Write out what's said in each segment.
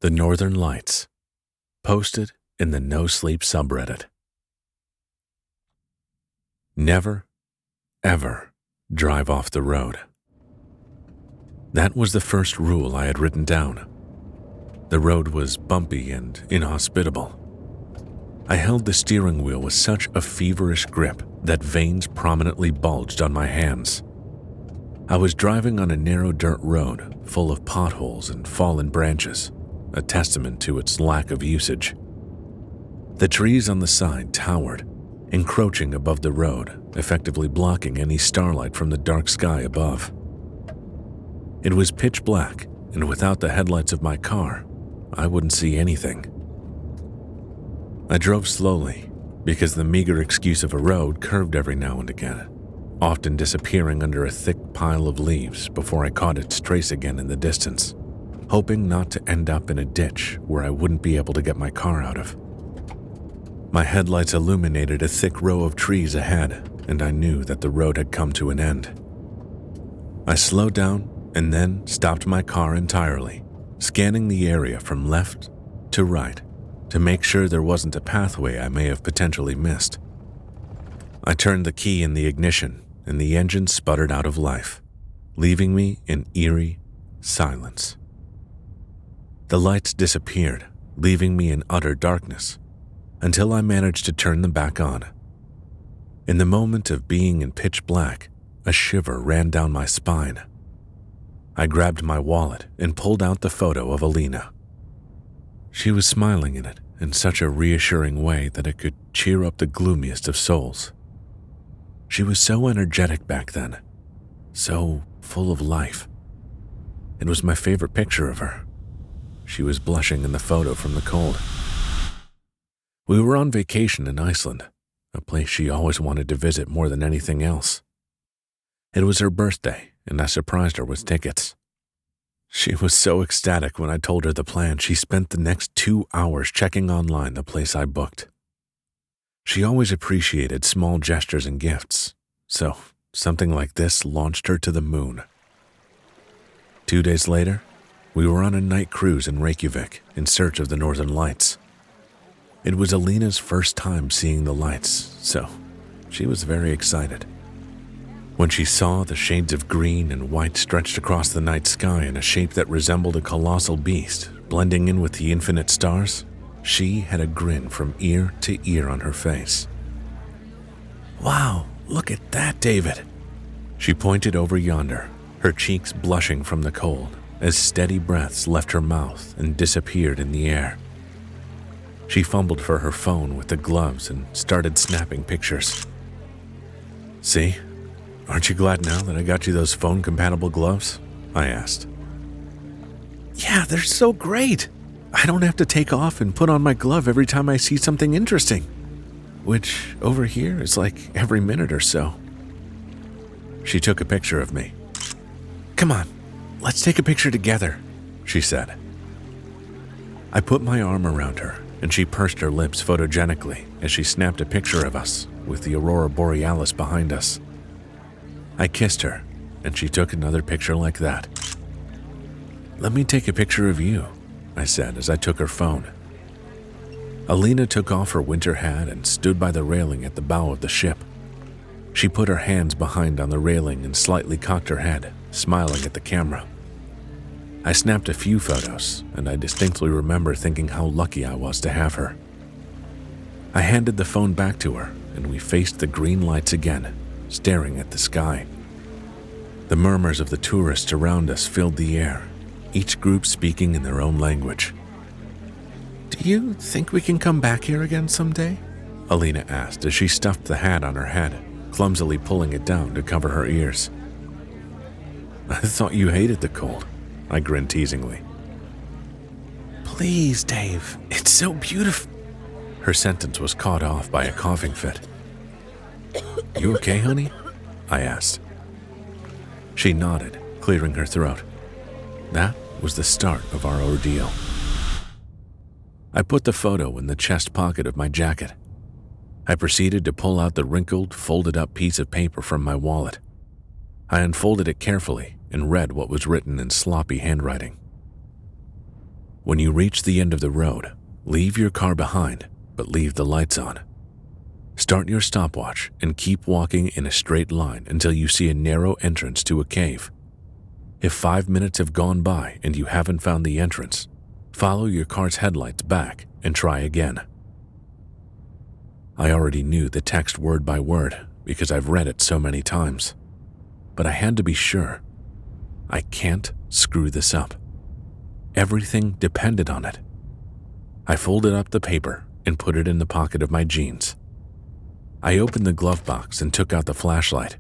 The Northern Lights, posted in the No Sleep subreddit. Never, ever drive off the road. That was the first rule I had written down. The road was bumpy and inhospitable. I held the steering wheel with such a feverish grip that veins prominently bulged on my hands. I was driving on a narrow dirt road full of potholes and fallen branches, a testament to its lack of usage. The trees on the side towered, encroaching above the road, effectively blocking any starlight from the dark sky above. It was pitch black, and without the headlights of my car, I wouldn't see anything. I drove slowly, because the meager excuse of a road curved every now and again, often disappearing under a thick pile of leaves before I caught its trace again in the distance, hoping not to end up in a ditch where I wouldn't be able to get my car out of. My headlights illuminated a thick row of trees ahead, and I knew that the road had come to an end. I slowed down and then stopped my car entirely, scanning the area from left to right to make sure there wasn't a pathway I may have potentially missed. I turned the key in the ignition, and the engine sputtered out of life, leaving me in eerie silence. The lights disappeared, leaving me in utter darkness, until I managed to turn them back on. In the moment of being in pitch black, a shiver ran down my spine. I grabbed my wallet and pulled out the photo of Alina. She was smiling in it in such a reassuring way that it could cheer up the gloomiest of souls. She was so energetic back then, so full of life. It was my favorite picture of her. She was blushing in the photo from the cold. We were on vacation in Iceland, a place she always wanted to visit more than anything else. It was her birthday, and I surprised her with tickets. She was so ecstatic when I told her the plan, she spent the next 2 hours checking online the place I booked. She always appreciated small gestures and gifts, so something like this launched her to the moon. 2 days later, we were on a night cruise in Reykjavik in search of the Northern Lights. It was Alina's first time seeing the lights, so she was very excited. When she saw the shades of green and white stretched across the night sky in a shape that resembled a colossal beast, blending in with the infinite stars, she had a grin from ear to ear on her face. "Wow, look at that, David!" She pointed over yonder, her cheeks blushing from the cold, as steady breaths left her mouth and disappeared in the air. She fumbled for her phone with the gloves and started snapping pictures. "See? Aren't you glad now that I got you those phone-compatible gloves?" I asked. "Yeah, they're so great! I don't have to take off and put on my glove every time I see something interesting, which over here is like every minute or so." She took a picture of me. "Come on, let's take a picture together," she said. I put my arm around her, and she pursed her lips photogenically as she snapped a picture of us with the aurora borealis behind us. I kissed her, and she took another picture like that. "Let me take a picture of you," I said as I took her phone. Alina took off her winter hat and stood by the railing at the bow of the ship. She put her hands behind on the railing and slightly cocked her head, smiling at the camera. I snapped a few photos, and I distinctly remember thinking how lucky I was to have her. I handed the phone back to her, and we faced the green lights again, staring at the sky. The murmurs of the tourists around us filled the air, each group speaking in their own language. "Do you think we can come back here again someday?" Alina asked as she stuffed the hat on her head, clumsily pulling it down to cover her ears. "I thought you hated the cold," I grinned teasingly. "Please, Dave, it's so beautiful." Her sentence was caught off by a coughing fit. "You okay, honey?" I asked. She nodded, clearing her throat. That was the start of our ordeal. I put the photo in the chest pocket of my jacket. I proceeded to pull out the wrinkled, folded-up piece of paper from my wallet. I unfolded it carefully and read what was written in sloppy handwriting. When you reach the end of the road, leave your car behind, but leave the lights on. Start your stopwatch and keep walking in a straight line until you see a narrow entrance to a cave. If 5 minutes have gone by and you haven't found the entrance, follow your car's headlights back and try again. I already knew the text word by word because I've read it so many times, but I had to be sure. I can't screw this up. Everything depended on it. I folded up the paper and put it in the pocket of my jeans. I opened the glove box and took out the flashlight.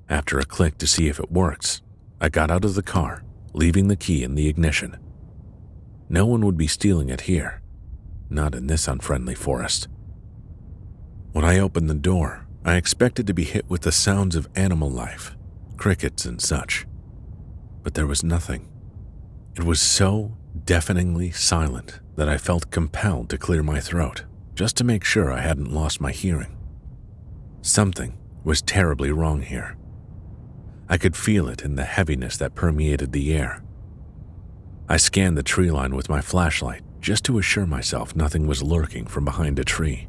After a click to see if it works, I got out of the car, leaving the key in the ignition. No one would be stealing it here, not in this unfriendly forest. When I opened the door, I expected to be hit with the sounds of animal life, crickets and such. But there was nothing. It was so deafeningly silent that I felt compelled to clear my throat, just to make sure I hadn't lost my hearing. Something was terribly wrong here. I could feel it in the heaviness that permeated the air. I scanned the tree line with my flashlight just to assure myself nothing was lurking from behind a tree.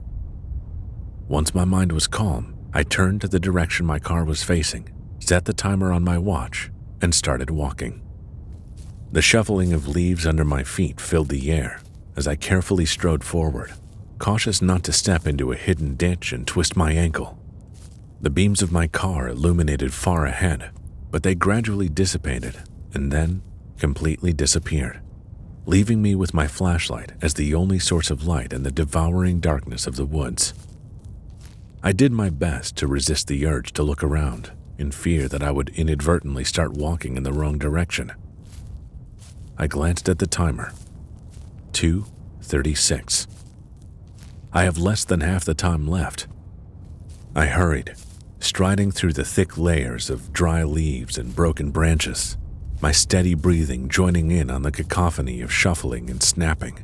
Once my mind was calm, I turned to the direction my car was facing, set the timer on my watch, and started walking. The shuffling of leaves under my feet filled the air as I carefully strode forward, cautious not to step into a hidden ditch and twist my ankle. The beams of my car illuminated far ahead, but they gradually dissipated and then completely disappeared, leaving me with my flashlight as the only source of light in the devouring darkness of the woods. I did my best to resist the urge to look around, in fear that I would inadvertently start walking in the wrong direction. I glanced at the timer. 2:36. I have less than half the time left. I hurried, striding through the thick layers of dry leaves and broken branches, my steady breathing joining in on the cacophony of shuffling and snapping.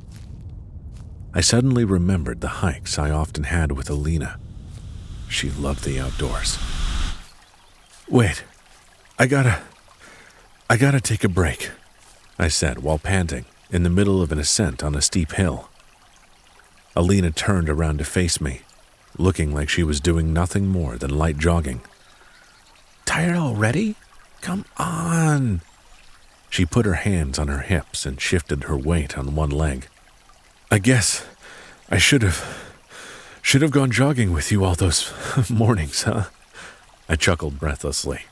I suddenly remembered the hikes I often had with Alina. She loved the outdoors. "Wait, I gotta take a break," I said while panting in the middle of an ascent on a steep hill. Alina turned around to face me, looking like she was doing nothing more than light jogging. "Tired already? Come on." She put her hands on her hips and shifted her weight on one leg. "I guess I should have gone jogging with you all those mornings, huh?" I chuckled breathlessly.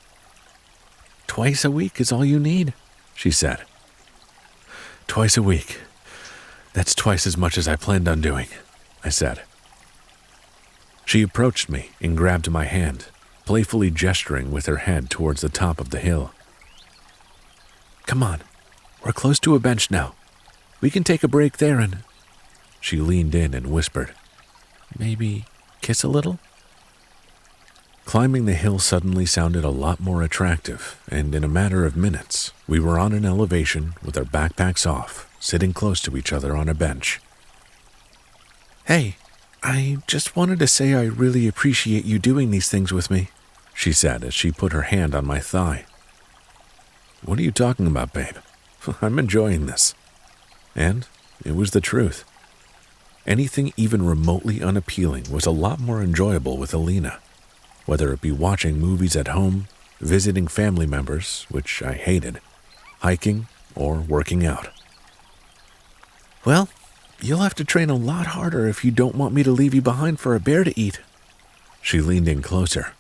"Twice a week is all you need," she said. "Twice a week. That's twice as much as I planned on doing," I said. She approached me and grabbed my hand, playfully gesturing with her head towards the top of the hill. "Come on, we're close to a bench now. We can take a break there and..." She leaned in and whispered, "Maybe kiss a little?" Climbing the hill suddenly sounded a lot more attractive, and in a matter of minutes, we were on an elevation with our backpacks off, sitting close to each other on a bench. "Hey, I just wanted to say I really appreciate you doing these things with me," she said as she put her hand on my thigh. "What are you talking about, babe? I'm enjoying this." And it was the truth. Anything even remotely unappealing was a lot more enjoyable with Alina, whether it be watching movies at home, visiting family members, which I hated, hiking, or working out. "Well, you'll have to train a lot harder if you don't want me to leave you behind for a bear to eat." She leaned in closer.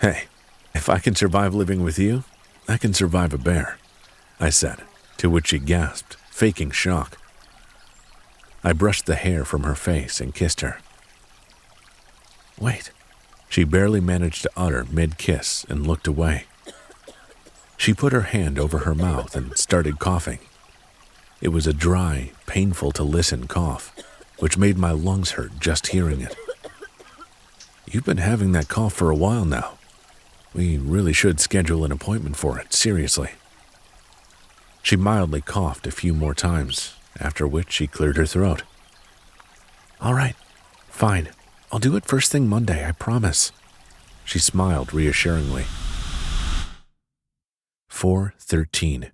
"Hey, if I can survive living with you, I can survive a bear," I said, to which she gasped, faking shock. I brushed the hair from her face and kissed her. "Wait," she barely managed to utter mid-kiss and looked away. She put her hand over her mouth and started coughing. It was a dry, painful-to-listen cough, which made my lungs hurt just hearing it. "You've been having that cough for a while now. We really should schedule an appointment for it, seriously." She mildly coughed a few more times, after which she cleared her throat. "All right, fine. I'll do it first thing Monday, I promise." She smiled reassuringly. 4:13.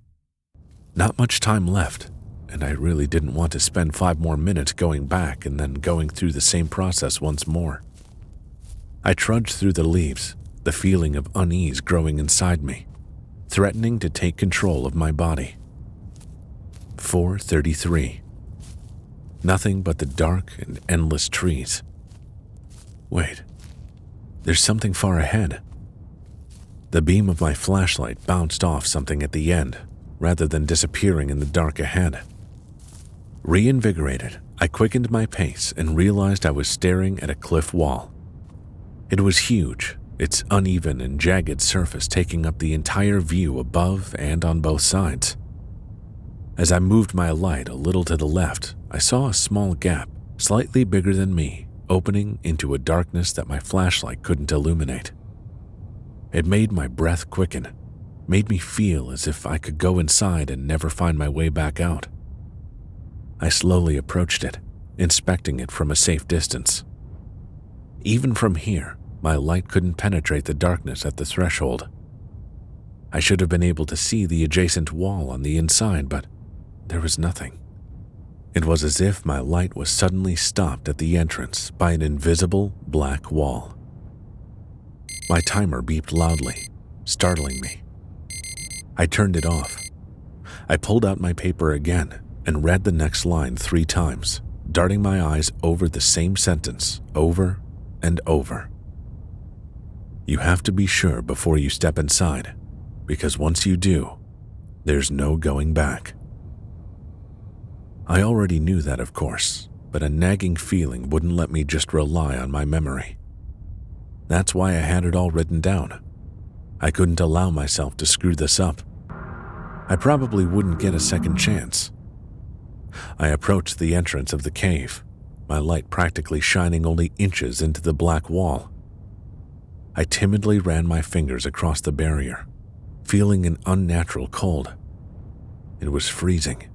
Not much time left, and I really didn't want to spend 5 more minutes going back and then going through the same process once more. I trudged through the leaves, the feeling of unease growing inside me, threatening to take control of my body. 4:33. Nothing but the dark and endless trees. Wait, there's something far ahead. The beam of my flashlight bounced off something at the end, rather than disappearing in the dark ahead. Reinvigorated, I quickened my pace and realized I was staring at a cliff wall. It was huge, its uneven and jagged surface taking up the entire view above and on both sides. As I moved my light a little to the left, I saw a small gap, slightly bigger than me, opening into a darkness that my flashlight couldn't illuminate. It made my breath quicken, made me feel as if I could go inside and never find my way back out. I slowly approached it, inspecting it from a safe distance. Even from here, my light couldn't penetrate the darkness at the threshold. I should have been able to see the adjacent wall on the inside, but there was nothing. It was as if my light was suddenly stopped at the entrance by an invisible black wall. My timer beeped loudly, startling me. I turned it off. I pulled out my paper again and read the next line 3 times, darting my eyes over the same sentence over and over. You have to be sure before you step inside, because once you do, there's no going back. I already knew that, of course, but a nagging feeling wouldn't let me just rely on my memory. That's why I had it all written down. I couldn't allow myself to screw this up. I probably wouldn't get a second chance. I approached the entrance of the cave, my light practically shining only inches into the black wall. I timidly ran my fingers across the barrier, feeling an unnatural cold. It was freezing.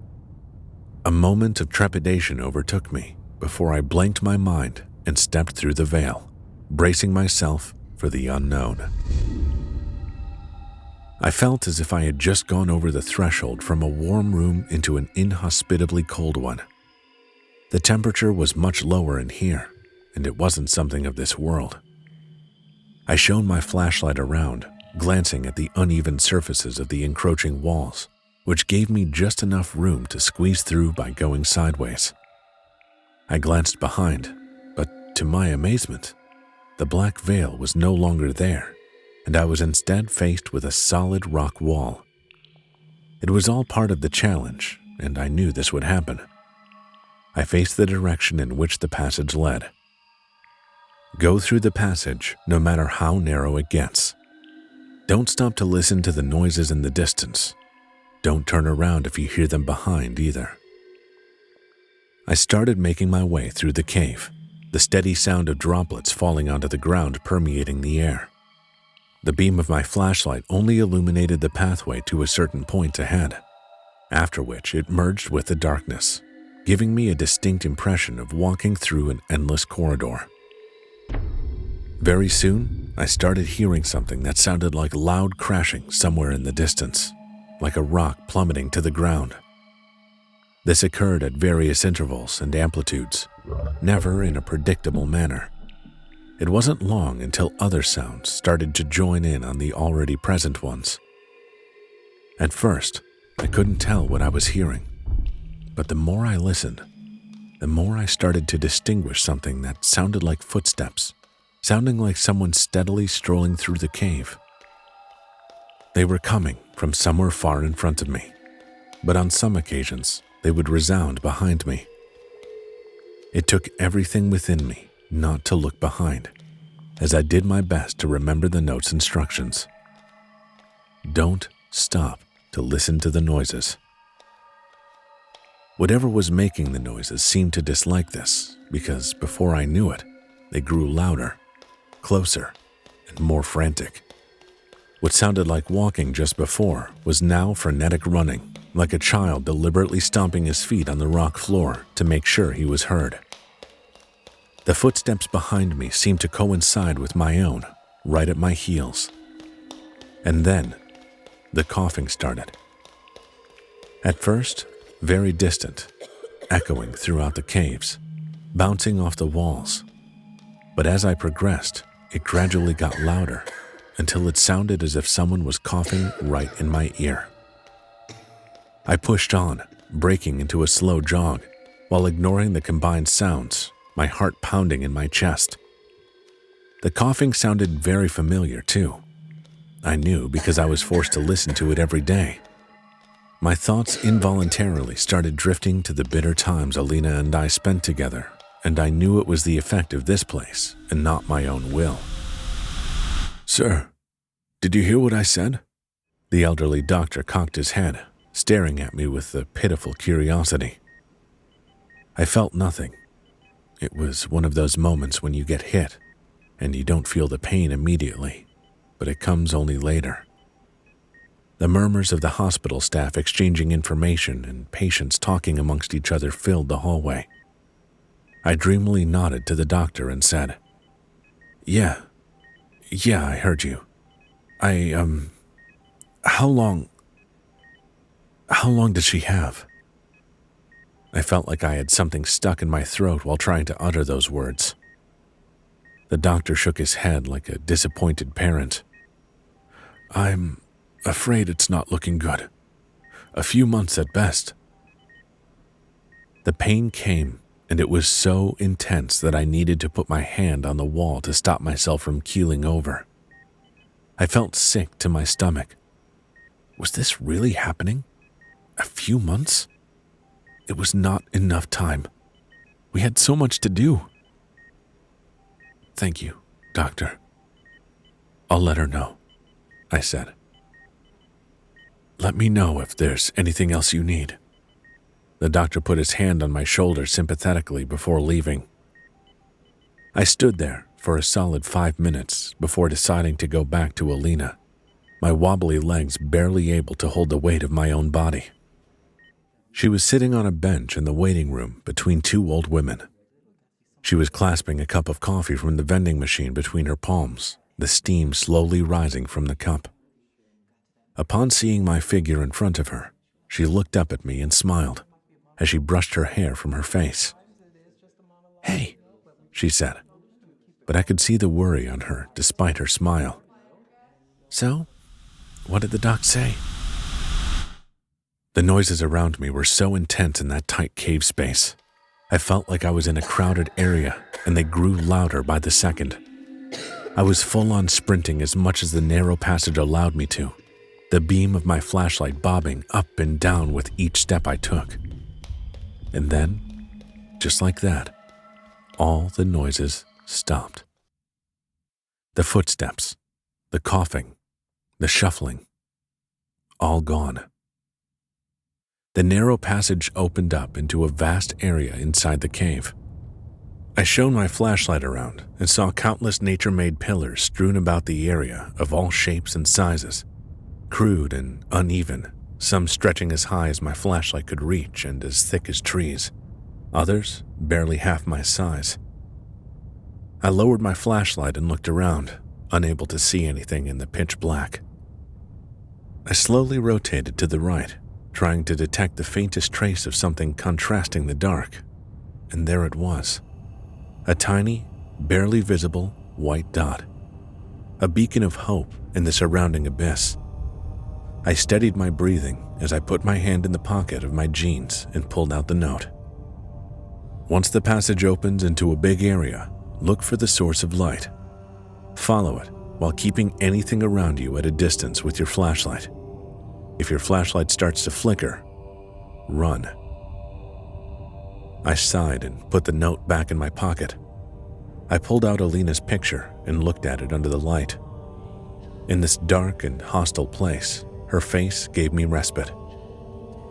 A moment of trepidation overtook me before I blanked my mind and stepped through the veil, bracing myself for the unknown. I felt as if I had just gone over the threshold from a warm room into an inhospitably cold one. The temperature was much lower in here, and it wasn't something of this world. I shone my flashlight around, glancing at the uneven surfaces of the encroaching walls, which gave me just enough room to squeeze through by going sideways. I glanced behind, but to my amazement, the black veil was no longer there, and I was instead faced with a solid rock wall. It was all part of the challenge, and I knew this would happen. I faced the direction in which the passage led. Go through the passage no matter how narrow it gets. Don't stop to listen to the noises in the distance. Don't turn around if you hear them behind either. I started making my way through the cave, the steady sound of droplets falling onto the ground permeating the air. The beam of my flashlight only illuminated the pathway to a certain point ahead, after which it merged with the darkness, giving me a distinct impression of walking through an endless corridor. Very soon, I started hearing something that sounded like loud crashing somewhere in the distance, like a rock plummeting to the ground. This occurred at various intervals and amplitudes, never in a predictable manner. It wasn't long until other sounds started to join in on the already present ones. At first, I couldn't tell what I was hearing, but the more I listened, the more I started to distinguish something that sounded like footsteps, sounding like someone steadily strolling through the cave. They were coming from somewhere far in front of me, but on some occasions, they would resound behind me. It took everything within me not to look behind, as I did my best to remember the note's instructions. Don't stop to listen to the noises. Whatever was making the noises seemed to dislike this, because before I knew it, they grew louder, closer, and more frantic. What sounded like walking just before was now frenetic running, like a child deliberately stomping his feet on the rock floor to make sure he was heard. The footsteps behind me seemed to coincide with my own, right at my heels. And then, the coughing started. At first, very distant, echoing throughout the caves, bouncing off the walls. But as I progressed, it gradually got louder until it sounded as if someone was coughing right in my ear. I pushed on, breaking into a slow jog, while ignoring the combined sounds, my heart pounding in my chest. The coughing sounded very familiar, too. I knew because I was forced to listen to it every day. My thoughts involuntarily started drifting to the bitter times Alina and I spent together, and I knew it was the effect of this place and not my own will. "Sir, did you hear what I said?" The elderly doctor cocked his head, staring at me with a pitiful curiosity. I felt nothing. It was one of those moments when you get hit, and you don't feel the pain immediately, but it comes only later. The murmurs of the hospital staff exchanging information and patients talking amongst each other filled the hallway. I dreamily nodded to the doctor and said, Yeah, I heard you. How long does she have?" I felt like I had something stuck in my throat while trying to utter those words. The doctor shook his head like a disappointed parent. "I'm afraid it's not looking good. A few months at best." The pain came, and it was so intense that I needed to put my hand on the wall to stop myself from keeling over. I felt sick to my stomach. Was this really happening? A few months? It was not enough time. We had so much to do. "Thank you, doctor. I'll let her know," I said. "Let me know if there's anything else you need." The doctor put his hand on my shoulder sympathetically before leaving. I stood there for a solid 5 minutes before deciding to go back to Alina, my wobbly legs barely able to hold the weight of my own body. She was sitting on a bench in the waiting room between two old women. She was clasping a cup of coffee from the vending machine between her palms, the steam slowly rising from the cup. Upon seeing my figure in front of her, she looked up at me and smiled as she brushed her hair from her face. "Hey," she said, but I could see the worry on her despite her smile. "So, what did the doc say?" The noises around me were so intense in that tight cave space. I felt like I was in a crowded area, and they grew louder by the second. I was full-on sprinting as much as the narrow passage allowed me to, the beam of my flashlight bobbing up and down with each step I took. And then, just like that, all the noises stopped. The footsteps, the coughing, the shuffling, all gone. The narrow passage opened up into a vast area inside the cave. I shone my flashlight around and saw countless nature-made pillars strewn about the area of all shapes and sizes, crude and uneven, some stretching as high as my flashlight could reach and as thick as trees, others barely half my size. I lowered my flashlight and looked around, unable to see anything in the pitch black. I slowly rotated to the right, trying to detect the faintest trace of something contrasting the dark, and there it was. A tiny, barely visible white dot. A beacon of hope in the surrounding abyss. I steadied my breathing as I put my hand in the pocket of my jeans and pulled out the note. Once the passage opens into a big area, look for the source of light. Follow it while keeping anything around you at a distance with your flashlight. If your flashlight starts to flicker, run. I sighed and put the note back in my pocket. I pulled out Alina's picture and looked at it under the light. In this dark and hostile place, her face gave me respite.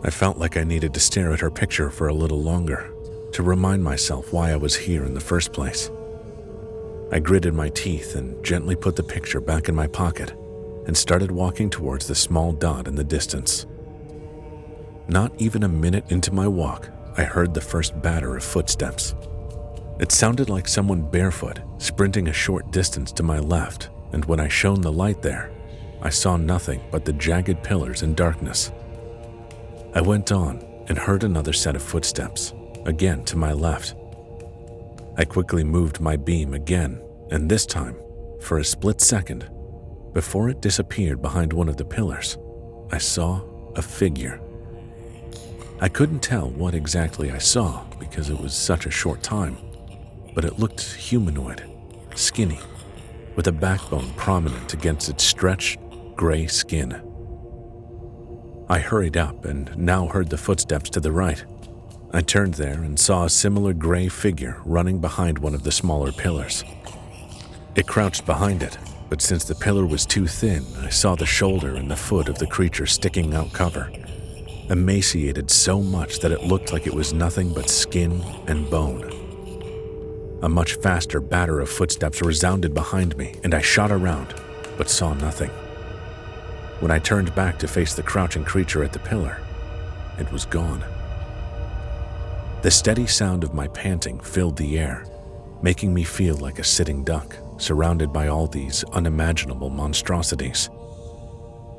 I felt like I needed to stare at her picture for a little longer, to remind myself why I was here in the first place. I gritted my teeth and gently put the picture back in my pocket and started walking towards the small dot in the distance. Not even a minute into my walk, I heard the first batter of footsteps. It sounded like someone barefoot, sprinting a short distance to my left, and when I shone the light there, I saw nothing but the jagged pillars and darkness. I went on and heard another set of footsteps, again to my left. I quickly moved my beam again, and this time, for a split second, before it disappeared behind one of the pillars, I saw a figure. I couldn't tell what exactly I saw because it was such a short time, but it looked humanoid, skinny, with a backbone prominent against its stretched, gray skin. I hurried up and now heard the footsteps to the right. I turned there and saw a similar gray figure running behind one of the smaller pillars. It crouched behind it, but since the pillar was too thin, I saw the shoulder and the foot of the creature sticking out cover, emaciated so much that it looked like it was nothing but skin and bone. A much faster batter of footsteps resounded behind me, and I shot around, but saw nothing. When I turned back to face the crouching creature at the pillar, it was gone. The steady sound of my panting filled the air, making me feel like a sitting duck, surrounded by all these unimaginable monstrosities.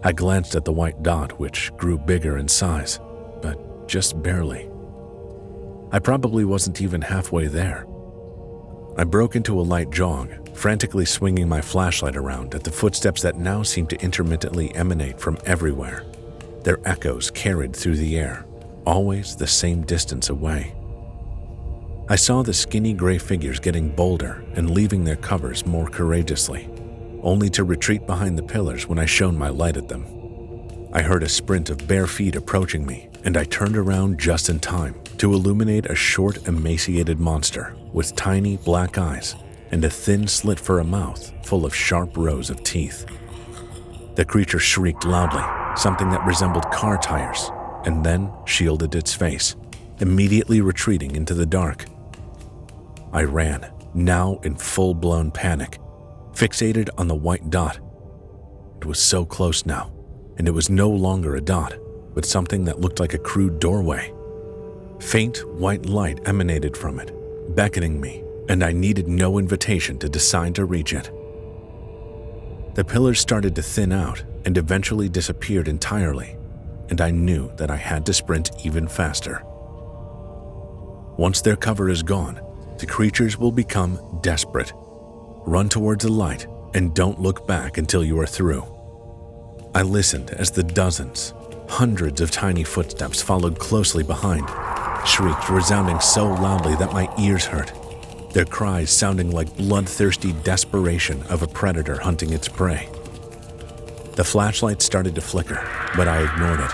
I glanced at the white dot, which grew bigger in size, but just barely. I probably wasn't even halfway there. I broke into a light jog, frantically swinging my flashlight around at the footsteps that now seemed to intermittently emanate from everywhere. Their echoes carried through the air, always the same distance away. I saw the skinny gray figures getting bolder and leaving their covers more courageously, only to retreat behind the pillars when I shone my light at them. I heard a sprint of bare feet approaching me, and I turned around just in time to illuminate a short, emaciated monster with tiny black eyes and a thin slit for a mouth full of sharp rows of teeth. The creature shrieked loudly, something that resembled car tires, and then shielded its face, immediately retreating into the dark. I ran, now in full-blown panic, fixated on the white dot. It was so close now, and it was no longer a dot, but something that looked like a crude doorway. Faint white light emanated from it, beckoning me, and I needed no invitation to decide to reach it. The pillars started to thin out and eventually disappeared entirely, and I knew that I had to sprint even faster. Once their cover is gone, the creatures will become desperate. Run towards the light and don't look back until you are through. I listened as the dozens, hundreds of tiny footsteps followed closely behind, shrieked resounding so loudly that my ears hurt, their cries sounding like bloodthirsty desperation of a predator hunting its prey. The flashlight started to flicker, but I ignored it.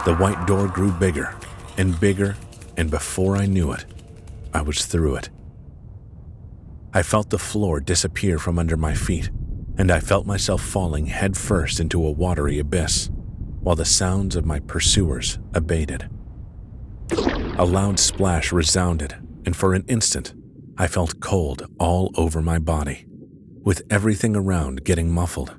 The white door grew bigger, and before I knew it, I was through it. I felt the floor disappear from under my feet, and I felt myself falling headfirst into a watery abyss, while the sounds of my pursuers abated. A loud splash resounded, and for an instant, I felt cold all over my body, with everything around getting muffled.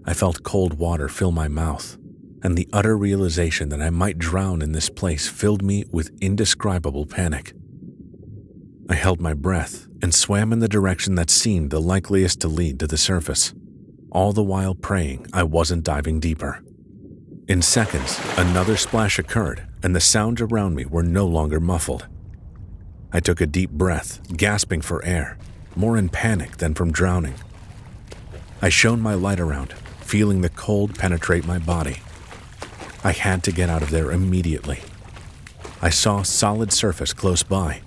I felt cold water fill my mouth, and the utter realization that I might drown in this place filled me with indescribable panic. I held my breath and swam in the direction that seemed the likeliest to lead to the surface, all the while praying I wasn't diving deeper. In seconds, another splash occurred, and the sounds around me were no longer muffled. I took a deep breath, gasping for air, more in panic than from drowning. I shone my light around, feeling the cold penetrate my body. I had to get out of there immediately. I saw solid surface close by,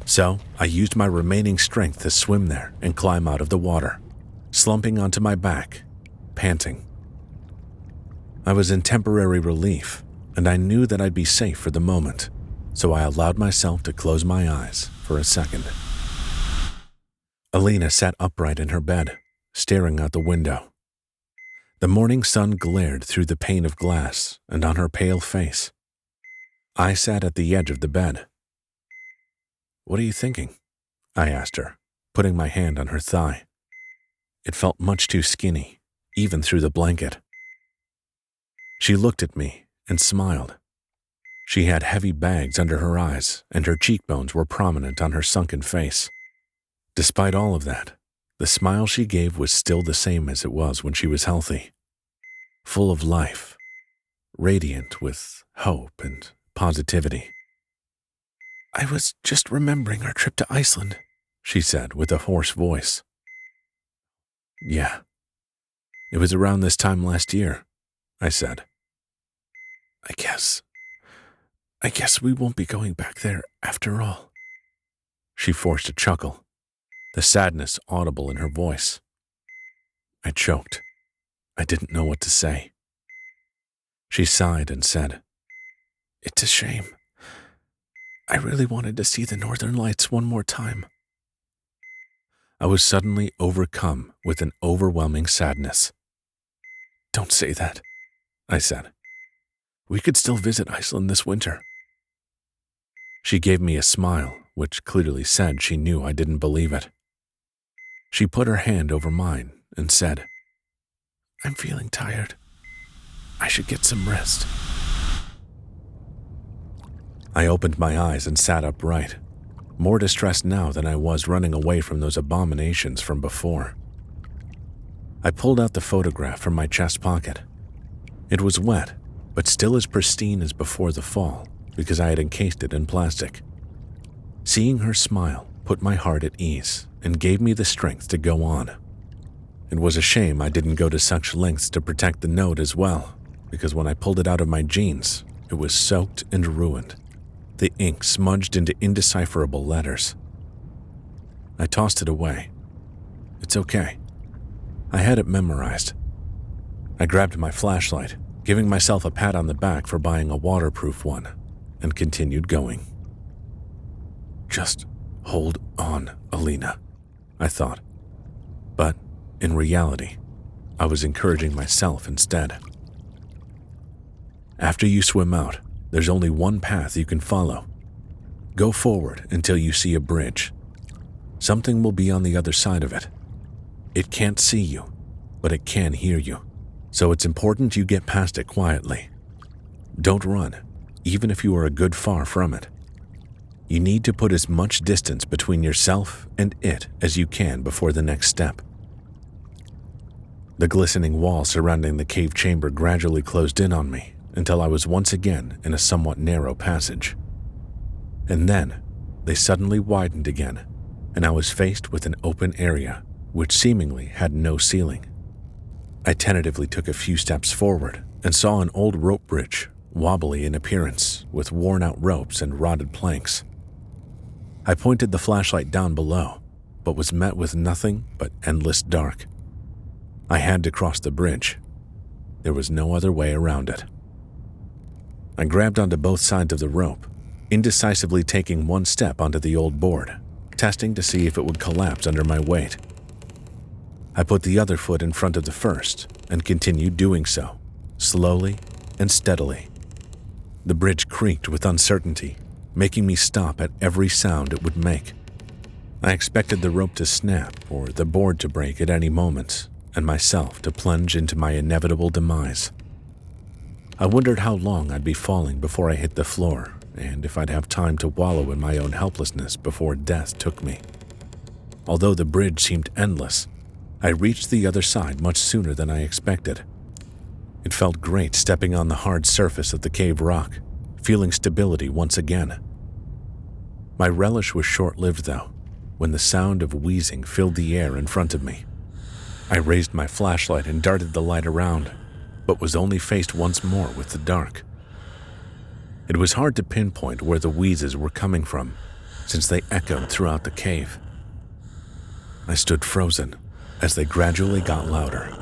so I used my remaining strength to swim there and climb out of the water, slumping onto my back, panting. I was in temporary relief, and I knew that I'd be safe for the moment, so I allowed myself to close my eyes for a second. Alina sat upright in her bed, staring out the window. The morning sun glared through the pane of glass and on her pale face. I sat at the edge of the bed. "What are you thinking?" I asked her, putting my hand on her thigh. It felt much too skinny, even through the blanket. She looked at me and smiled. She had heavy bags under her eyes, and her cheekbones were prominent on her sunken face. Despite all of that, the smile she gave was still the same as it was when she was healthy, full of life radiant with hope and positivity. "I was just remembering our trip to Iceland," she said with a hoarse voice. "Yeah, it was around this time last year," I said. I guess we won't be going back there after all." She forced a chuckle, the sadness audible in her voice. I choked. I didn't know what to say. She sighed and said, "It's a shame. I really wanted to see the Northern Lights one more time." I was suddenly overcome with an overwhelming sadness. "Don't say that," I said. "We could still visit Iceland this winter." She gave me a smile, which clearly said she knew I didn't believe it. She put her hand over mine and said, "I'm feeling tired. I should get some rest." I opened my eyes and sat upright, more distressed now than I was running away from those abominations from before. I pulled out the photograph from my chest pocket. It was wet, but still as pristine as before the fall, because I had encased it in plastic. Seeing her smile put my heart at ease and gave me the strength to go on. It was a shame I didn't go to such lengths to protect the note as well, because when I pulled it out of my jeans, it was soaked and ruined, the ink smudged into indecipherable letters. I tossed it away. It's okay. I had it memorized. I grabbed my flashlight, giving myself a pat on the back for buying a waterproof one, and continued going. Just hold on, Alina, I thought. But in reality, I was encouraging myself instead. After you swim out, there's only one path you can follow. Go forward until you see a bridge. Something will be on the other side of it. It can't see you, but it can hear you, so it's important you get past it quietly. Don't run, even if you are a good far from it. You need to put as much distance between yourself and it as you can before the next step. The glistening wall surrounding the cave chamber gradually closed in on me until I was once again in a somewhat narrow passage. And then, they suddenly widened again, and I was faced with an open area which seemingly had no ceiling. I tentatively took a few steps forward and saw an old rope bridge, wobbly in appearance, with worn-out ropes and rotted planks. I pointed the flashlight down below, but was met with nothing but endless dark. I had to cross the bridge. There was no other way around it. I grabbed onto both sides of the rope, indecisively taking one step onto the old board, testing to see if it would collapse under my weight. I put the other foot in front of the first and continued doing so, slowly and steadily. The bridge creaked with uncertainty, making me stop at every sound it would make. I expected the rope to snap or the board to break at any moment, and myself to plunge into my inevitable demise. I wondered how long I'd be falling before I hit the floor, and if I'd have time to wallow in my own helplessness before death took me. Although the bridge seemed endless, I reached the other side much sooner than I expected. It felt great stepping on the hard surface of the cave rock, feeling stability once again. My relish was short-lived, though, when the sound of wheezing filled the air in front of me. I raised my flashlight and darted the light around, but was only faced once more with the dark. It was hard to pinpoint where the wheezes were coming from, since they echoed throughout the cave. I stood frozen as they gradually got louder.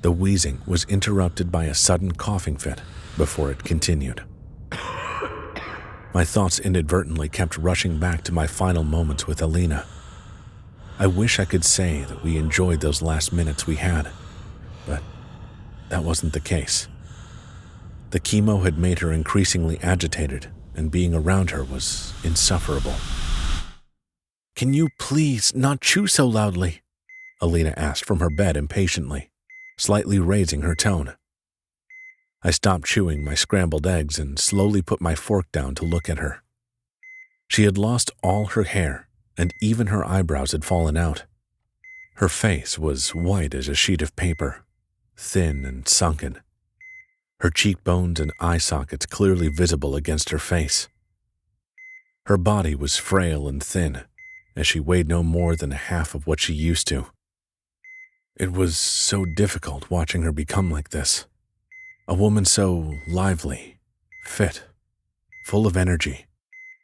The wheezing was interrupted by a sudden coughing fit before it continued. My thoughts inadvertently kept rushing back to my final moments with Alina. I wish I could say that we enjoyed those last minutes we had, but that wasn't the case. The chemo had made her increasingly agitated, and being around her was insufferable. "Can you please not chew so loudly?" Alina asked from her bed impatiently, slightly raising her tone. I stopped chewing my scrambled eggs and slowly put my fork down to look at her. She had lost all her hair, and even her eyebrows had fallen out. Her face was white as a sheet of paper, thin and sunken. her cheekbones and eye sockets clearly visible against her face. Her body was frail and thin, as she weighed no more than half of what she used to. It was so difficult watching her become like this. A woman so lively, fit, full of energy,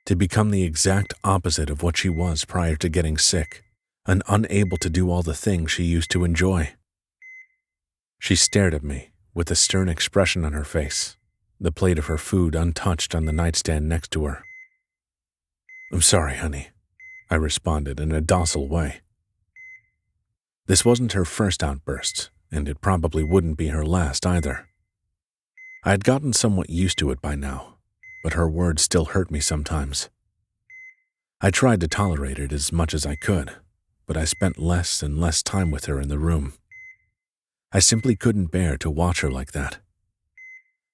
to become the exact opposite of what she was prior to getting sick and unable to do all the things she used to enjoy. She stared at me with a stern expression on her face, the plate of her food untouched on the nightstand next to her. "I'm sorry, honey," I responded in a docile way. This wasn't her first outburst, and it probably wouldn't be her last either. I had gotten somewhat used to it by now, but her words still hurt me sometimes. I tried to tolerate it as much as I could, but I spent less and less time with her in the room. I simply couldn't bear to watch her like that.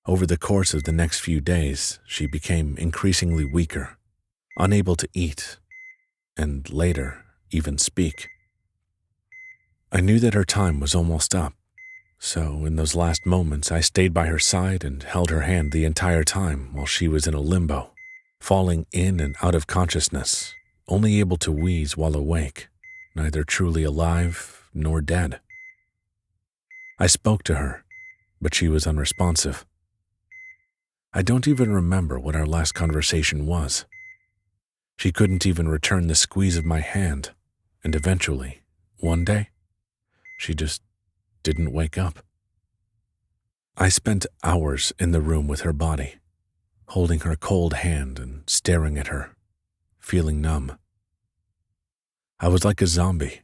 Over the course of the next few days, she became increasingly weaker, unable to eat, and later, even speak. I knew that her time was almost up, so in those last moments I stayed by her side and held her hand the entire time while she was in a limbo, falling in and out of consciousness, only able to wheeze while awake, neither truly alive nor dead. I spoke to her, but she was unresponsive. I don't even remember what our last conversation was. She couldn't even return the squeeze of my hand, and eventually, one day, she just didn't wake up. I spent hours in the room with her body, holding her cold hand and staring at her, feeling numb. I was like a zombie.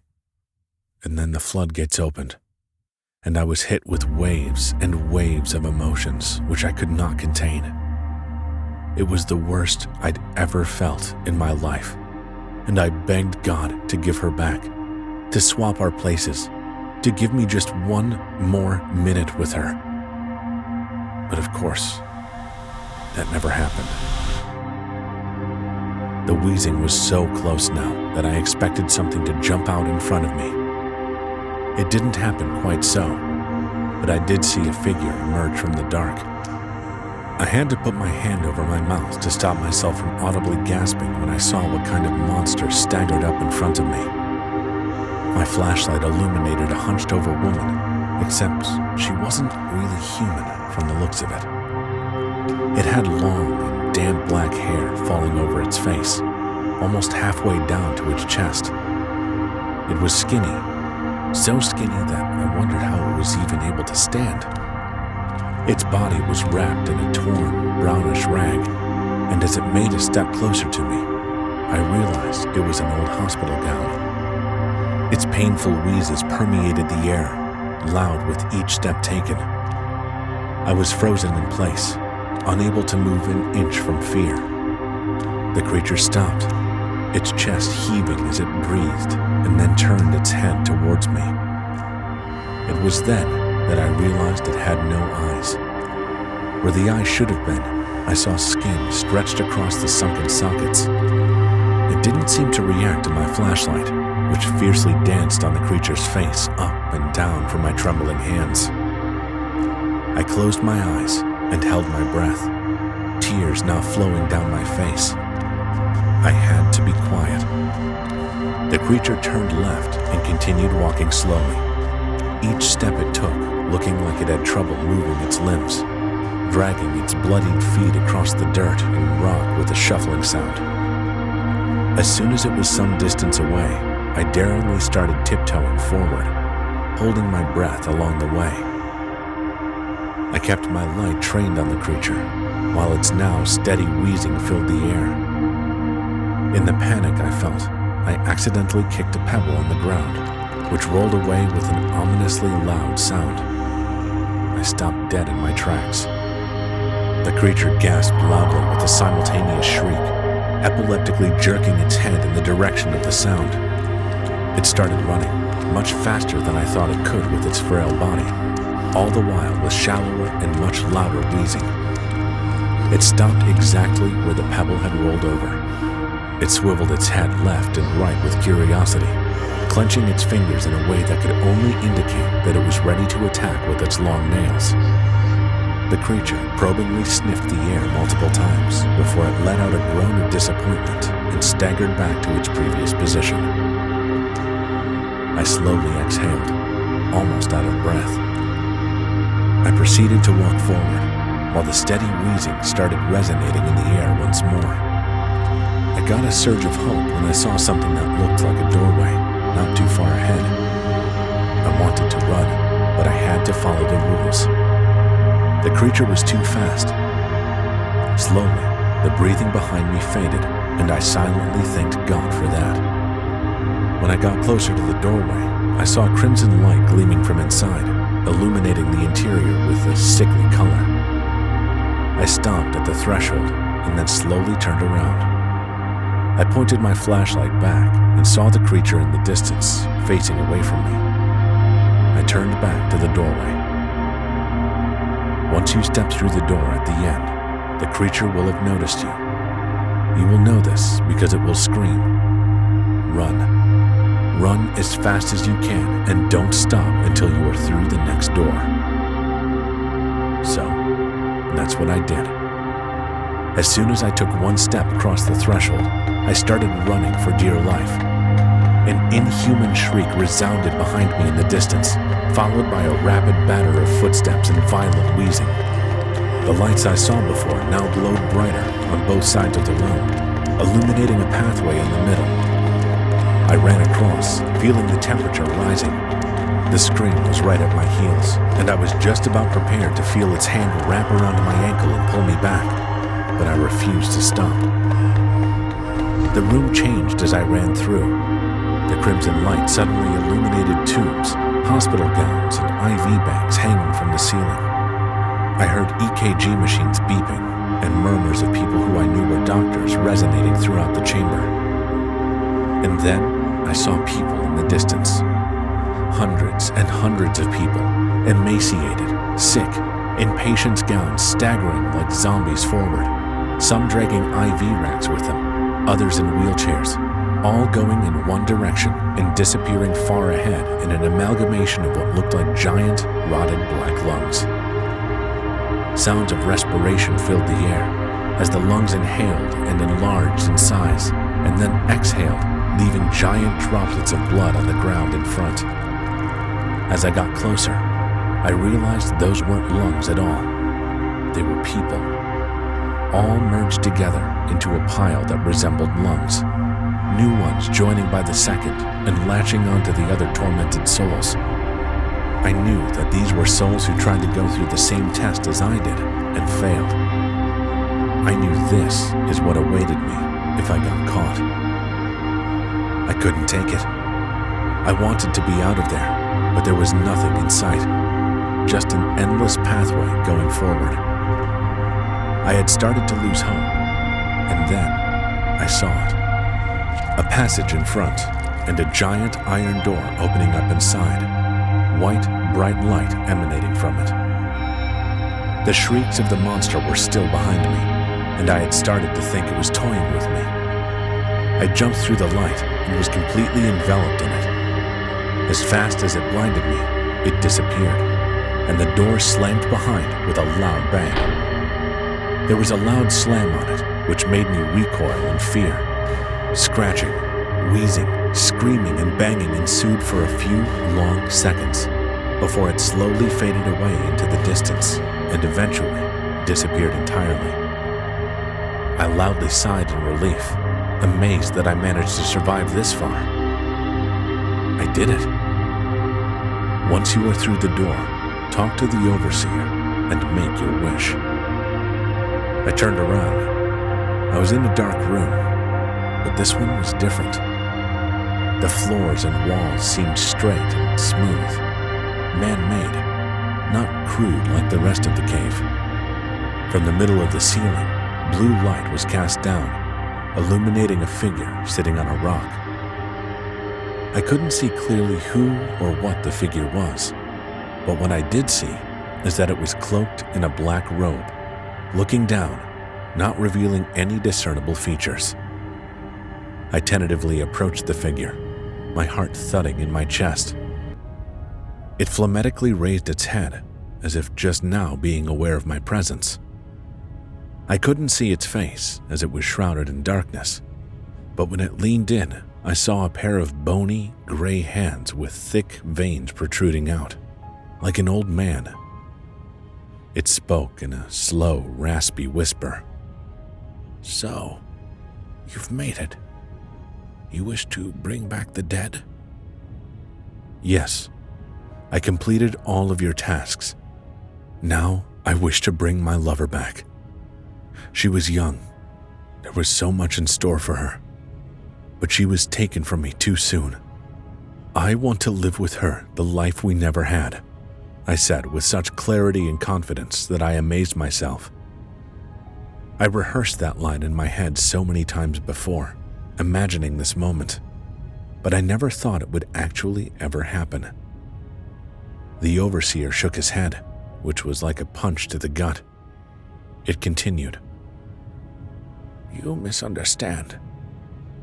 And then the floodgates opened, and I was hit with waves and waves of emotions which I could not contain. It was the worst I'd ever felt in my life, and I begged God to give her back, to swap our places, to give me just one more minute with her. But of course, that never happened. The wheezing was so close now that I expected something to jump out in front of me. It didn't happen quite so, but I did see a figure emerge from the dark. I had to put my hand over my mouth to stop myself from audibly gasping when I saw what kind of monster staggered up in front of me. My flashlight illuminated a hunched-over woman, except she wasn't really human from the looks of it. It had long and damp black hair falling over its face, almost halfway down to its chest. It was skinny, so skinny that I wondered how it was even able to stand. Its body was wrapped in a torn, brownish rag, and as it made a step closer to me, I realized it was an old hospital gown. Its painful wheezes permeated the air, loud with each step taken. I was frozen in place, unable to move an inch from fear. The creature stopped, its chest heaving as it breathed, and then turned its head towards me. It was then that I realized it had no eyes. Where the eyes should have been, I saw skin stretched across the sunken sockets. It didn't seem to react to my flashlight, which fiercely danced on the creature's face up and down from my trembling hands. I closed my eyes and held my breath, tears now flowing down my face. I had to be quiet. The creature turned left and continued walking slowly, each step it took looking like it had trouble moving its limbs, dragging its bloodied feet across the dirt and rock with a shuffling sound. As soon as it was some distance away, I daringly started tiptoeing forward, holding my breath along the way. I kept my light trained on the creature, while its now steady wheezing filled the air. In the panic I felt, I accidentally kicked a pebble on the ground, which rolled away with an ominously loud sound. I stopped dead in my tracks. The creature gasped loudly with a simultaneous shriek, epileptically jerking its head in the direction of the sound. It started running, much faster than I thought it could with its frail body, all the while with shallower and much louder wheezing. It stopped exactly where the pebble had rolled over. It swiveled its head left and right with curiosity, clenching its fingers in a way that could only indicate that it was ready to attack with its long nails. The creature probingly sniffed the air multiple times before it let out a groan of disappointment and staggered back to its previous position. I slowly exhaled, almost out of breath. I proceeded to walk forward, while the steady wheezing started resonating in the air once more. I got a surge of hope when I saw something that looked like a doorway, not too far ahead. I wanted to run, but I had to follow the rules. The creature was too fast. Slowly, the breathing behind me faded, and I silently thanked God for that. When I got closer to the doorway, I saw crimson light gleaming from inside, illuminating the interior with a sickly color. I stopped at the threshold and then slowly turned around. I pointed my flashlight back and saw the creature in the distance, facing away from me. I turned back to the doorway. Once you step through the door at the end, the creature will have noticed you. You will know this because it will scream. Run. Run as fast as you can and don't stop until you are through the next door. So, that's what I did. As soon as I took one step across the threshold, I started running for dear life. An inhuman shriek resounded behind me in the distance, followed by a rapid batter of footsteps and violent wheezing. The lights I saw before now glowed brighter on both sides of the room, illuminating a pathway in the middle. I ran across, feeling the temperature rising. The scream was right at my heels, and I was just about prepared to feel its hand wrap around my ankle and pull me back, but I refused to stop. The room changed as I ran through. The crimson light suddenly illuminated tubes, hospital gowns, and IV bags hanging from the ceiling. I heard EKG machines beeping, and murmurs of people who I knew were doctors resonating throughout the chamber. And then I saw people in the distance. Hundreds and hundreds of people, emaciated, sick, in patients' gowns staggering like zombies forward, some dragging IV racks with them, others in wheelchairs, all going in one direction and disappearing far ahead in an amalgamation of what looked like giant, rotted black lungs. Sounds of respiration filled the air as the lungs inhaled and enlarged in size and then exhaled, leaving giant droplets of blood on the ground in front. As I got closer, I realized those weren't lungs at all. They were people, all merged together into a pile that resembled lungs, new ones joining by the second and latching onto the other tormented souls. I knew that these were souls who tried to go through the same test as I did and failed. I knew this is what awaited me if I got caught. I couldn't take it. I wanted to be out of there, but there was nothing in sight, just an endless pathway going forward. I had started to lose hope, and then I saw it. A passage in front, and a giant iron door opening up inside, white, bright light emanating from it. The shrieks of the monster were still behind me, and I had started to think it was toying with me. I jumped through the light and was completely enveloped in it. As fast as it blinded me, it disappeared, and the door slammed behind with a loud bang. There was a loud slam on it, which made me recoil in fear. Scratching, wheezing, screaming, and banging ensued for a few long seconds before it slowly faded away into the distance and eventually disappeared entirely. I loudly sighed in relief, amazed that I managed to survive this far. I did it. Once you are through the door, talk to the overseer and make your wish. I turned around. I was in a dark room, but this one was different. The floors and walls seemed straight and smooth, man-made, not crude like the rest of the cave. From the middle of the ceiling, blue light was cast down, illuminating a figure sitting on a rock. I couldn't see clearly who or what the figure was, but what I did see is that it was cloaked in a black robe, looking down, not revealing any discernible features. I tentatively approached the figure, my heart thudding in my chest. It phlegmatically raised its head as if just now being aware of my presence. I couldn't see its face as it was shrouded in darkness, but when it leaned in, I saw a pair of bony, gray hands with thick veins protruding out, like an old man. It spoke in a slow, raspy whisper. "So, you've made it. You wish to bring back the dead?" "Yes. I completed all of your tasks. Now I wish to bring my lover back. She was young. There was so much in store for her. But she was taken from me too soon. I want to live with her the life we never had," I said with such clarity and confidence that I amazed myself. I rehearsed that line in my head so many times before, imagining this moment, but I never thought it would actually ever happen. The overseer shook his head, which was like a punch to the gut. It continued. "You misunderstand.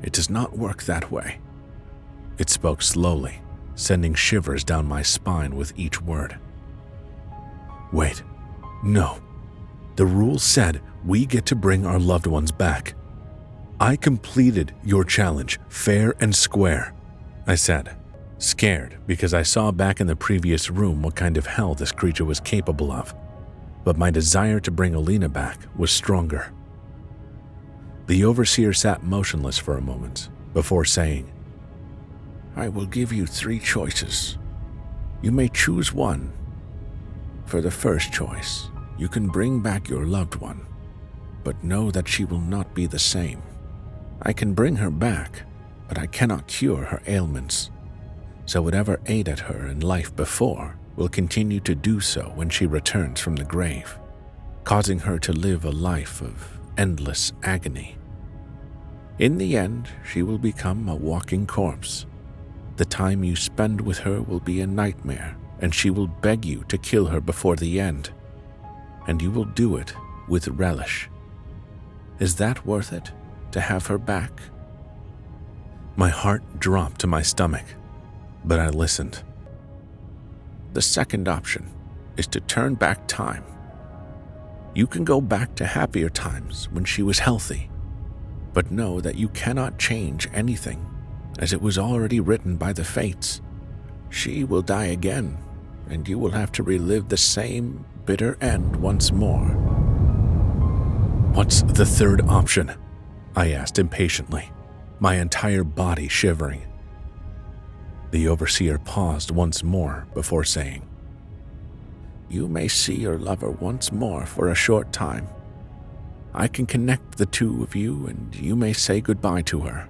It does not work that way." It spoke slowly, sending shivers down my spine with each word. "Wait, no. The rule said we get to bring our loved ones back. I completed your challenge fair and square," I said, scared because I saw back in the previous room what kind of hell this creature was capable of, but my desire to bring Alina back was stronger. The overseer sat motionless for a moment before saying, "I will give you 3 choices. You may choose one. For the first choice, you can bring back your loved one, but know that she will not be the same. I can bring her back, but I cannot cure her ailments. So whatever aided her in life before will continue to do so when she returns from the grave, causing her to live a life of endless agony. In the end, she will become a walking corpse. The time you spend with her will be a nightmare, and she will beg you to kill her before the end. And you will do it with relish. Is that worth it, to have her back?" My heart dropped to my stomach, but I listened. "The second option is to turn back time. You can go back to happier times when she was healthy, but know that you cannot change anything, as it was already written by the fates. She will die again, and you will have to relive the same bitter end once more." "What's the third option?" I asked impatiently, my entire body shivering. The overseer paused once more before saying, "You may see your lover once more for a short time. I can connect the two of you, and you may say goodbye to her."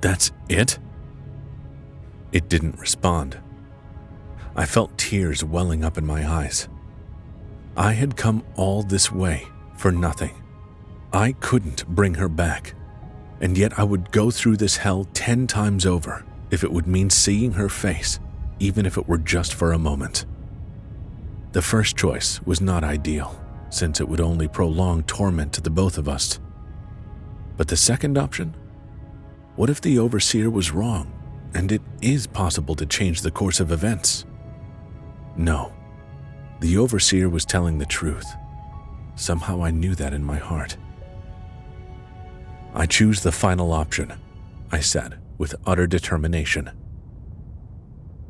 "That's it?" It didn't respond. I felt tears welling up in my eyes. I had come all this way for nothing. I couldn't bring her back, and yet I would go through this hell 10 times over if it would mean seeing her face, even if it were just for a moment. The first choice was not ideal, since it would only prolong torment to the both of us. But the second option? What if the overseer was wrong, and it is possible to change the course of events? No, the overseer was telling the truth. Somehow I knew that in my heart. "I choose the final option," I said with utter determination.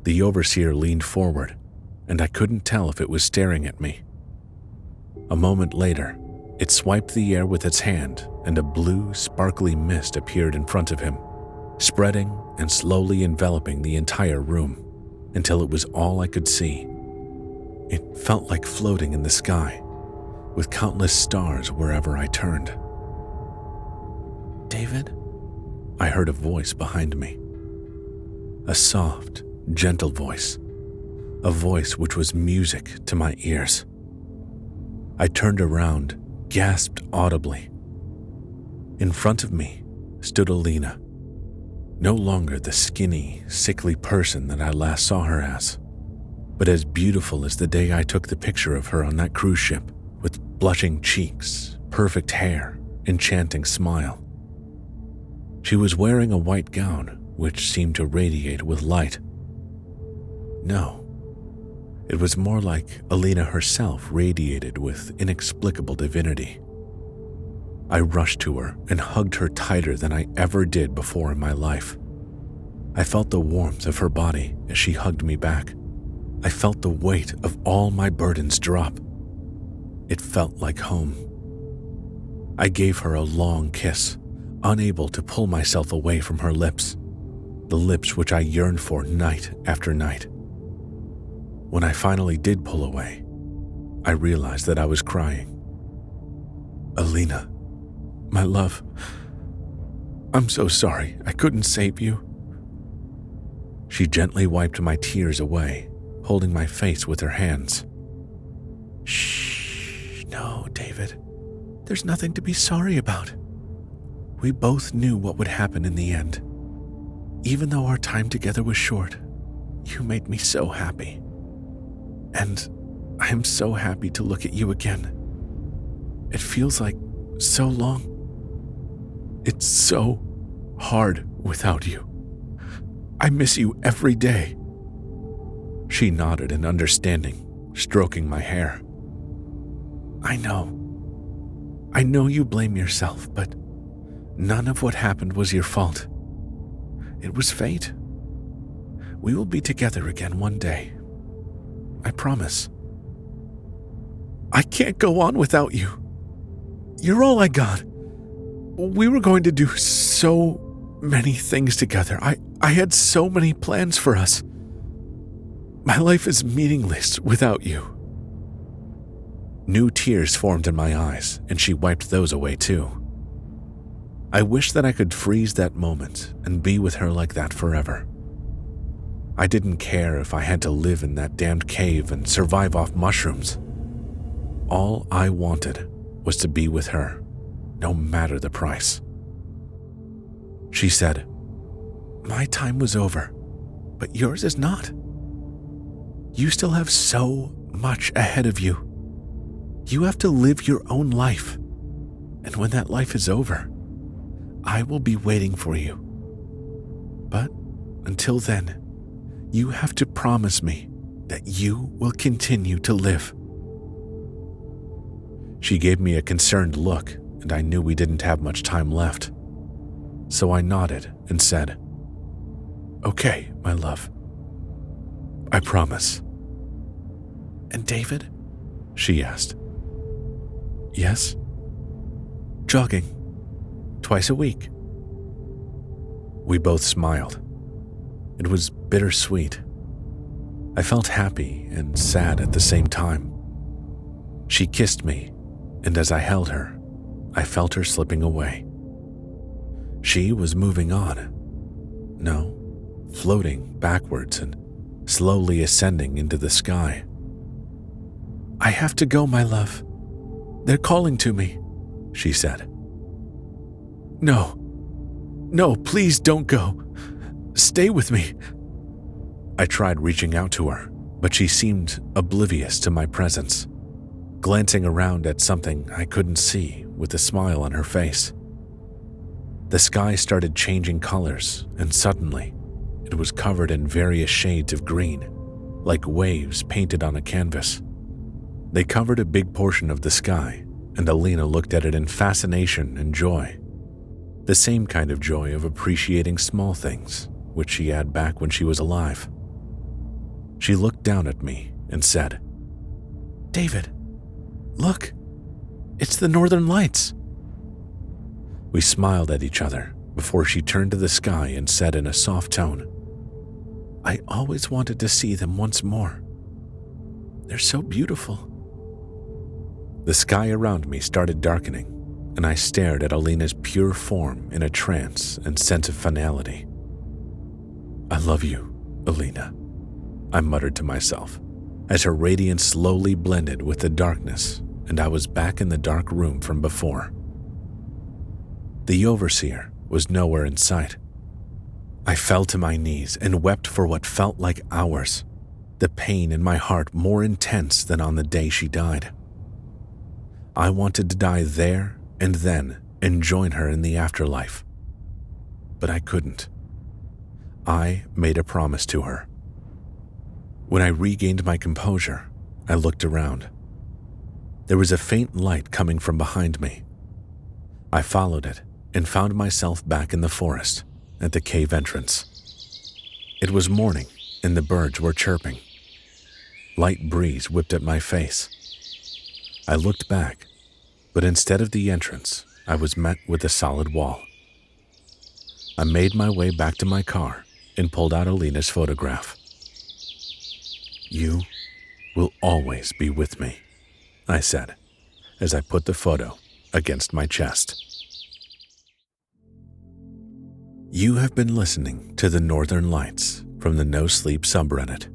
The overseer leaned forward, and I couldn't tell if it was staring at me. A moment later, it swiped the air with its hand, and a blue, sparkly mist appeared in front of him, spreading and slowly enveloping the entire room until it was all I could see. It felt like floating in the sky, with countless stars wherever I turned. "David?" I heard a voice behind me. A soft, gentle voice. A voice which was music to my ears. I turned around, gasped audibly. In front of me stood Alina, no longer the skinny, sickly person that I last saw her as, but as beautiful as the day I took the picture of her on that cruise ship, with blushing cheeks, perfect hair, enchanting smile. She was wearing a white gown which seemed to radiate with light. No, It was more like Alina herself radiated with inexplicable divinity. I rushed to her and hugged her tighter than I ever did before in my life. I felt the warmth of her body as she hugged me back. I felt the weight of all my burdens drop. It felt like home. I gave her a long kiss, unable to pull myself away from her lips, the lips which I yearned for night after night. When I finally did pull away, I realized that I was crying. "Alina, my love, I'm so sorry I couldn't save you." She gently wiped my tears away, holding my face with her hands. "Shh, no, David. There's nothing to be sorry about. We both knew what would happen in the end. Even though our time together was short, you made me so happy. And I am so happy to look at you again. It feels like so long. It's so hard without you. I miss you every day." She nodded in understanding, stroking my hair. I know you blame yourself, but none of what happened was your fault. It was fate. We will be together again one day. I promise." "I can't go on without you. You're all I got. We were going to do so many things together. I had so many plans for us. My life is meaningless without you." New tears formed in my eyes, and she wiped those away too. I wish that I could freeze that moment and be with her like that forever. I didn't care if I had to live in that damned cave and survive off mushrooms. All I wanted was to be with her, no matter the price. She said, "My time was over, but yours is not. You still have so much ahead of you. You have to live your own life. And when that life is over, I will be waiting for you. But until then, you have to promise me that you will continue to live." She gave me a concerned look, and I knew we didn't have much time left. So I nodded and said, "Okay, my love. I promise." "And David?" she asked. "Yes?" "Jogging. Twice a week." We both smiled. It was bittersweet. I felt happy and sad at the same time. She kissed me, and as I held her, I felt her slipping away. She was moving on. No, floating backwards and slowly ascending into the sky. "I have to go, my love. They're calling to me," she said. No, please don't go. Stay with me." I tried reaching out to her, but she seemed oblivious to my presence, glancing around at something I couldn't see with a smile on her face. The sky started changing colors, and suddenly, it was covered in various shades of green, like waves painted on a canvas. They covered a big portion of the sky, and Alina looked at it in fascination and joy. The same kind of joy of appreciating small things, which she had back when she was alive. She looked down at me and said, "David, look, it's the Northern Lights." We smiled at each other before she turned to the sky and said in a soft tone, "I always wanted to see them once more. They're so beautiful." The sky around me started darkening, and I stared at Alina's pure form in a trance and sense of finality. "I love you, Alina," I muttered to myself, as her radiance slowly blended with the darkness and I was back in the dark room from before. The overseer was nowhere in sight. I fell to my knees and wept for what felt like hours, the pain in my heart more intense than on the day she died. I wanted to die there and then and join her in the afterlife. But I couldn't. I made a promise to her. When I regained my composure, I looked around. There was a faint light coming from behind me. I followed it and found myself back in the forest at the cave entrance. It was morning and the birds were chirping. Light breeze whipped at my face. I looked back, but instead of the entrance, I was met with a solid wall. I made my way back to my car and pulled out Alina's photograph. "You will always be with me," I said, as I put the photo against my chest. You have been listening to The Northern Lights from the No Sleep subreddit.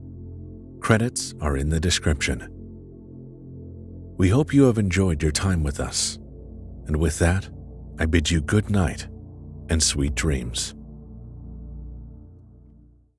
Credits are in the description. We hope you have enjoyed your time with us, and with that, I bid you good night and sweet dreams.